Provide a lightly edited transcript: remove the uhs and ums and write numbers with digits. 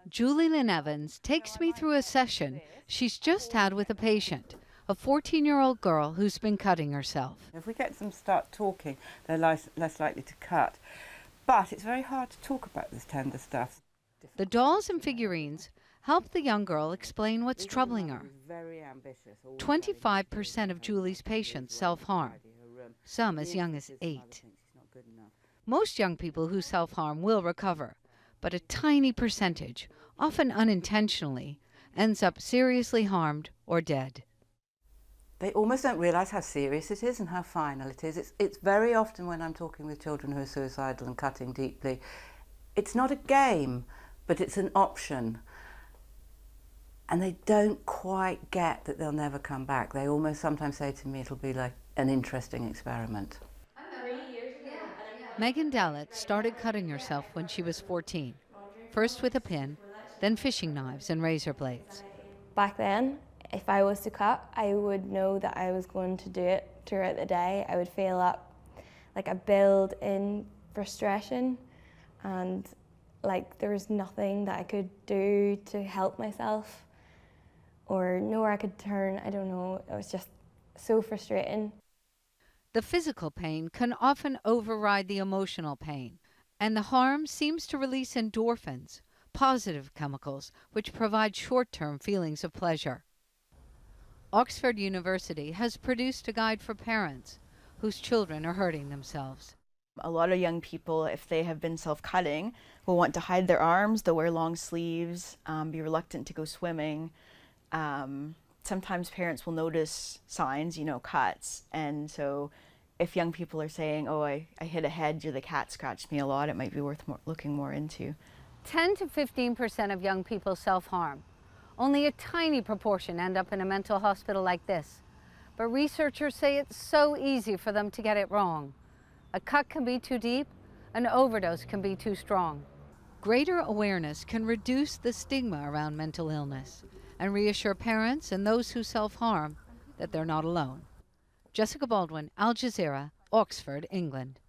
Julie LYNN-EVANS takes me through a session she's just had with a patient, a 14-year-old girl who's been cutting herself. If we get them to start talking, they're less likely to cut. But it's very hard to talk about this tender stuff. The dolls and figurines help the young girl explain what's troubling her. 25% of Julie's patients self-harm, some as young as 8. Most young people who self-harm will recover, but a tiny percentage, often unintentionally, ends up seriously harmed or dead. They almost don't realise how serious it is and how final it is. It's very often when I'm talking with children who are suicidal and cutting deeply, it's not a game, but it's an option. And they don't quite get that they'll never come back. They almost sometimes say to me, it'll be like an interesting experiment. Megan Dallett started cutting herself when she was 14, first with a pin, then fishing knives and razor blades. Back then, if I was to cut, I would know that I was going to do it throughout the day. I would feel up like a build-in frustration, and like there was nothing that I could do to help myself or know where I could turn. I don't know, it was just so frustrating. The physical pain can often override the emotional pain, and the harm seems to release endorphins, positive chemicals, which provide short-term feelings of pleasure. Oxford University has produced a guide for parents whose children are hurting themselves. A lot of young people, if they have been self-cutting, will want to hide their arms. They'll wear long sleeves, be reluctant to go swimming. Sometimes parents will notice signs, cuts, and so if young people are saying, oh, I hit a hedge or the cat scratched me a lot, it might be worth looking more into. 10 to 15% of young people self-harm. Only a tiny proportion end up in a mental hospital like this. But researchers say it's so easy for them to get it wrong. A cut can be too deep, an overdose can be too strong. Greater awareness can reduce the stigma around mental illness and reassure parents and those who self-harm that they're not alone. Jessica Baldwin, Al Jazeera, Oxford, England.